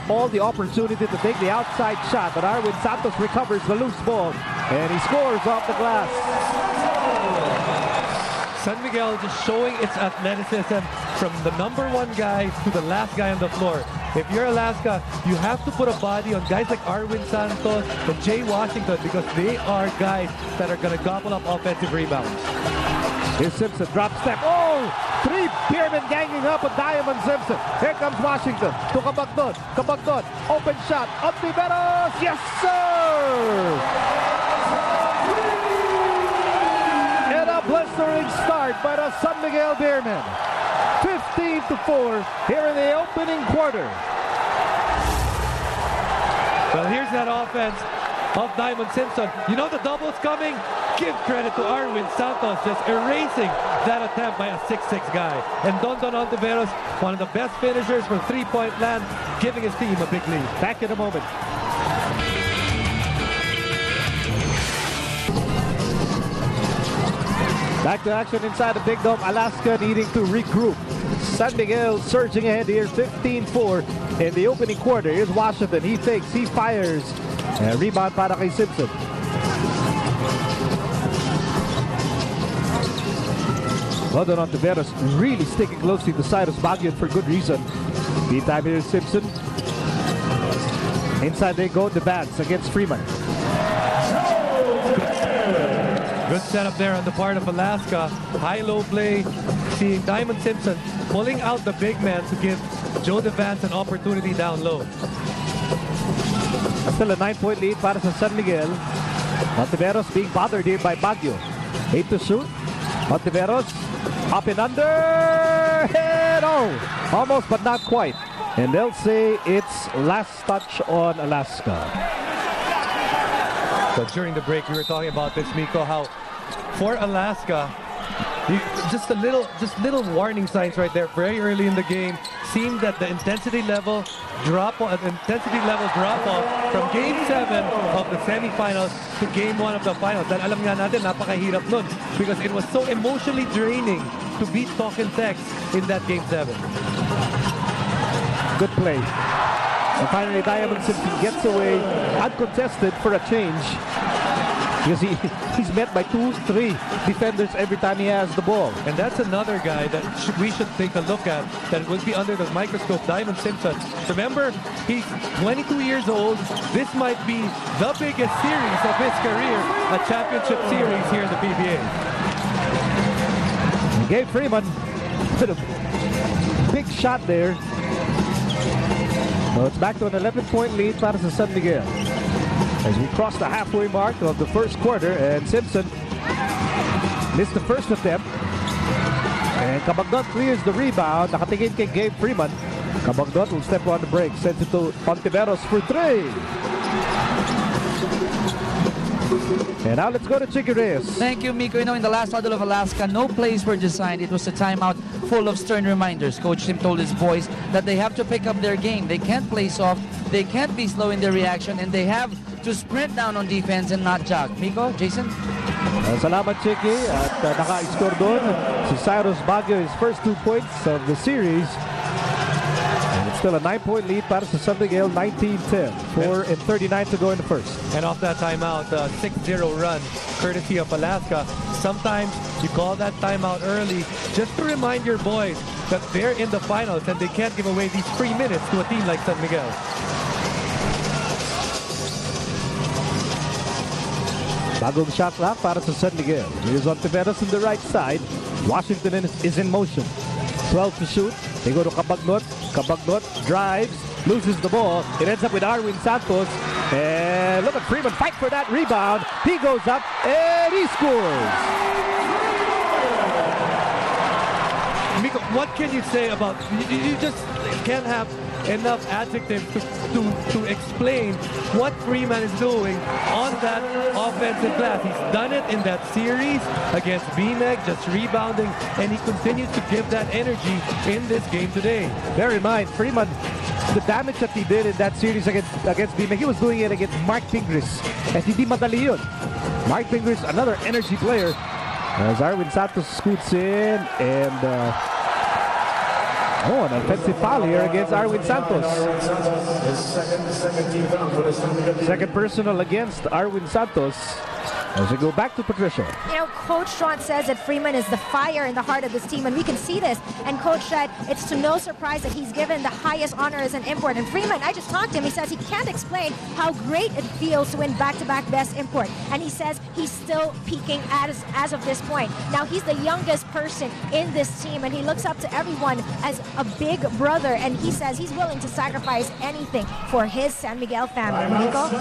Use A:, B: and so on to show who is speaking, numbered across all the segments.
A: ball, the opportunity to take the outside shot, but Arwin Santos recovers the loose ball, and he scores off the glass.
B: San Miguel just showing its athleticism from the #1 guy to the last guy on the floor. If you're Alaska, you have to put a body on guys like Arwin Santos and Jay Washington because they are guys that are going to gobble up offensive rebounds.
A: Here's Simpson, drop step. Oh! 3 Beermen ganging up on Diamon Simpson. Here comes Washington to Kabagdon. Kabagdon, open shot. Ontiveros, yes sir! And a blistering start by the San Miguel Beermen. 15-4 here in the opening quarter.
B: Well, here's that offense of Diamon Simpson. You know the double's coming? Give credit to Arwin Santos just erasing that attempt by a 6'6 guy. And Don Ontiveros, one of the best finishers from three-point land, giving his team a big lead.
A: Back in a moment. Back to action inside the Big Dome. Alaska needing to regroup. San Miguel surging ahead here, 15-4 in the opening quarter. Here's Washington. He fakes, he fires. Rebound para kay Simpson. Don Ontiveros really sticking closely to Cyrus Baguio for good reason. Meantime, here's Simpson. Inside they go, the backs against Freeman.
B: Good setup there on the part of Alaska. High-low play. Seeing Diamon Simpson pulling out the big man to give Joe DeVance an opportunity down low.
A: Still a 9-point lead para sa San Miguel. Ontiveros being bothered here by Baguio. 8 to shoot. Ontiveros up and under. And oh, almost but not quite. And they'll say it's last touch on Alaska.
B: So during the break, we were talking about this, Miko, how for Alaska, just little warning signs right there very early in the game. Seemed that the intensity level drop off from Game 7 of the semifinals to Game 1 of the finals. Dahil alam nga natin, napakahirap nun because it was so emotionally draining to beat Talk and Text in that Game 7.
A: Good play. And finally, Diamond Simpson gets away uncontested for a change. Because he's met by 2-3 defenders every time he has the ball.
B: And that's another guy that we should take a look at that will be under the microscope, Diamond Simpson. Remember, he's 22 years old. This might be the biggest series of his career, a championship series here in the PBA.
A: Gabe Freeman with a big shot there. Well, it's back to an 11-point lead para sa San Miguel. As we cross the halfway mark of the first quarter, and Simpson missed the first attempt. And Kabagdon clears the rebound. Nakatingin kay Gabe Freeman. Kabagdon will step on the break. Sends it to Ontiveros for 3. And now let's go to Chicky Reyes.
C: Thank you, Miko. You know, in the last huddle of Alaska, no plays were designed. It was a timeout full of stern reminders. Coach Tim told his boys that they have to pick up their game. They can't play soft. They can't be slow in their reaction. And they have to sprint down on defense and not jog. Miko, Jason?
A: Salamat, Chicky. At naka-score doon si Cyrus Baguio, his first 2 points of the series. And it's still a 9-point lead para sa San Miguel, 19-10. 4:39 to go in the first.
B: And off that timeout, 6-0 run, courtesy of Alaska. Sometimes you call that timeout early just to remind your boys that they're in the finals and they can't give away these free minutes to a team like San Miguel.
A: Bagong shot clock para sa San Miguel. Here's Ontiveros on the right side. Washington is in motion. 12 to shoot. They go to Kabagdon. Kabagdon drives, loses the ball. It ends up with Arwin Santos. And look at Freeman fight for that rebound. He goes up and he scores.
B: Miko, what can you say about, you just can't have enough adjectives to explain what Freeman is doing on that offensive glass. He's done it in that series against BMEG, just rebounding, and he continues to give that energy in this game today.
A: Bear in mind, Freeman, the damage that he did in that series against BMEG, he was doing it against Mark Pingris. At hindi madali yun. Mark Pingris, another energy player. As Arwin Santos scoots in, and Oh, an offensive foul here against Arwin Santos. Second personal against Arwin Santos. As we go back to Patricia.
D: You know, Coach John says that Freeman is the fire in the heart of this team, and we can see this. And Coach said it's to no surprise that he's given the highest honor as an import. And Freeman, I just talked to him, he says he can't explain how great it feels to win back-to-back best import. And he says he's still peaking as of this point. Now, he's the youngest person in this team, and he looks up to everyone as a big brother. And he says he's willing to sacrifice anything for his San Miguel family. Nico?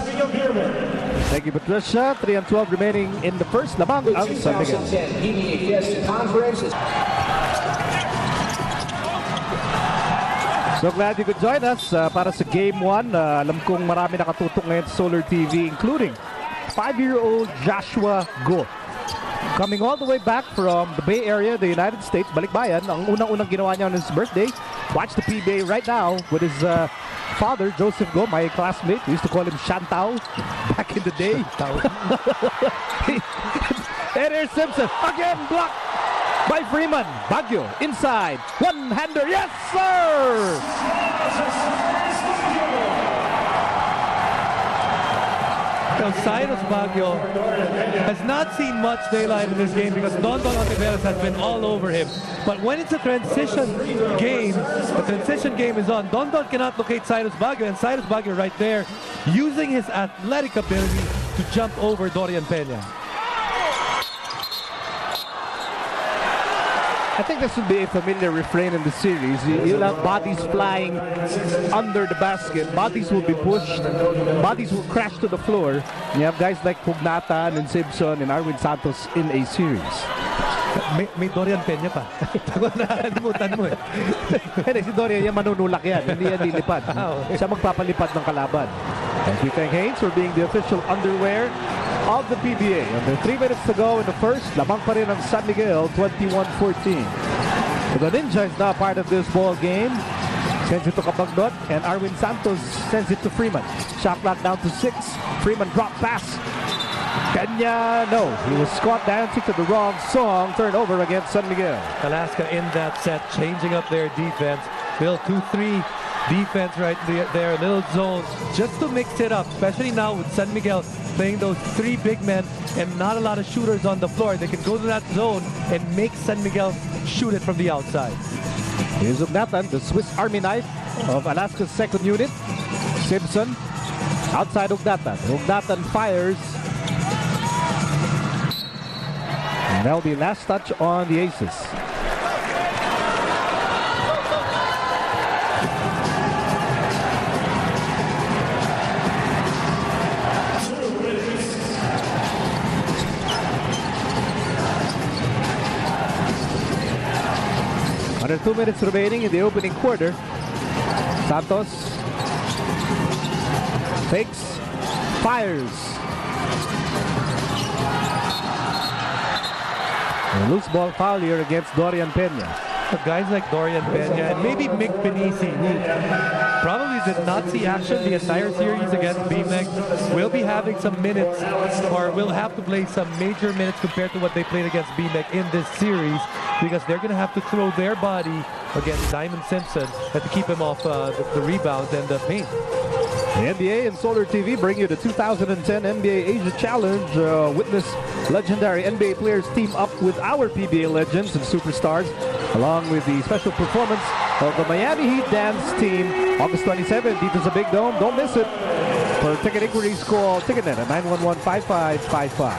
A: Thank you, Patricia. 3-12 remaining in the first. Lamang ang San Miguel.
E: PBA Fiesta Conference.
A: So glad you could join us para sa Game 1. Alam kong marami nakatutok ngayon sa Solar TV, including 5-year-old Joshua Go. Coming all the way back from the Bay Area, the United States, Balikbayan. Ang unang-unang ginawa niya on his birthday. Watch the PBA right now with his father, Joseph Go, my classmate. We used to call him Shantao back in the day. And here's Simpson. Again, blocked by Freeman. Baguio inside. One-hander. Yes, sir!
B: Now, Cyrus Baguio has not seen much daylight in this game because Don Ontiveros has been all over him. But when it's a transition game, the transition game is on. Don cannot locate Cyrus Baguio, and Cyrus Baguio right there using his athletic ability to jump over Dorian Peña.
A: I think this will be a familiar refrain in the series. You'll have bodies flying under the basket. Bodies will be pushed. Bodies will crash to the floor. You have guys like Pugnatan and Simpson and Arwin Santos in a series.
B: May Dorian Peña pa. Nakalimutan mo eh.
A: Hindi, si Dorian yan manunulak yan. Hindi yan lilipad. Siya magpapalipad ng kalaban. And we thank Haynes for being the official underwear of the PBA. Under 3 minutes to go in the first, lamang pa rin ang San Miguel, 21-14. The Ninja is now part of this ball game. Sends it to Kabagnot, and Arwin Santos sends it to Freeman. Shot clock down to 6. Freeman drop pass. Peña, no. He was caught dancing to the wrong song. Turnover against San Miguel.
B: Alaska in that set, changing up their defense. Little 2-3 defense right there, little zones, just to mix it up, especially now with San Miguel playing those 3 big men and not a lot of shooters on the floor. They can go to that zone and make San Miguel shoot it from the outside.
A: Here's Ugnatan, the Swiss Army knife of Alaska's second unit. Simpson outside Ugnatan. Ugnatan fires. And that'll be last touch on the Aces. Under 2 minutes remaining in the opening quarter. Santos fakes, fires. A loose ball foul here against Dorian Peña.
B: So guys like Dorian Peña and maybe Mick Benisi, who probably did not see action the entire series against BMEC, will be having some minutes, or will have to play some major minutes compared to what they played against BMEC in this series, because they're going to have to throw their body against Diamon Simpson to keep him off the rebounds and the paint.
A: The NBA and Solar TV bring you the 2010 NBA Asia Challenge. Witness legendary NBA players team up with our PBA legends and superstars, along with the special performance of the Miami Heat dance team. August 27th, dito sa Big Dome. Don't miss it. For ticket inquiries, call TicketNet at 911-5555.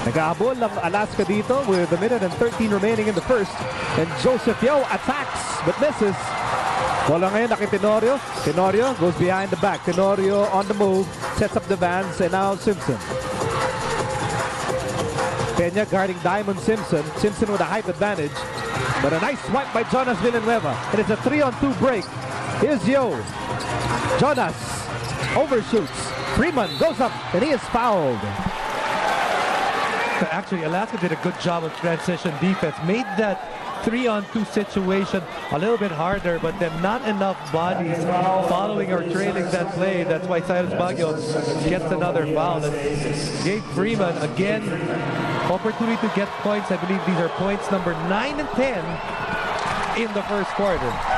A: Nag-aabol ng Alaska dito with a minute and 13 remaining in the first. And Joseph Yeo attacks but misses. Bola ngayon na kay Tenorio. Tenorio goes behind the back. Tenorio on the move. Sets up the Vans, and now Simpson. Peña guarding Diamon Simpson. Simpson with a height advantage. But a nice swipe by Jonas Villanueva. And it's a 3-on-2 break. Here's Yo. Jonas overshoots. Freeman goes up, and he is fouled.
B: Actually, Alaska did a good job of transition defense. Made that 3-on-2 situation a little bit harder, but then not enough bodies following or trailing that play. That's why Cyrus Baguio gets another foul. And Gabe Freeman, again, opportunity to get points. I believe these are points number 9 and 10 in the first quarter.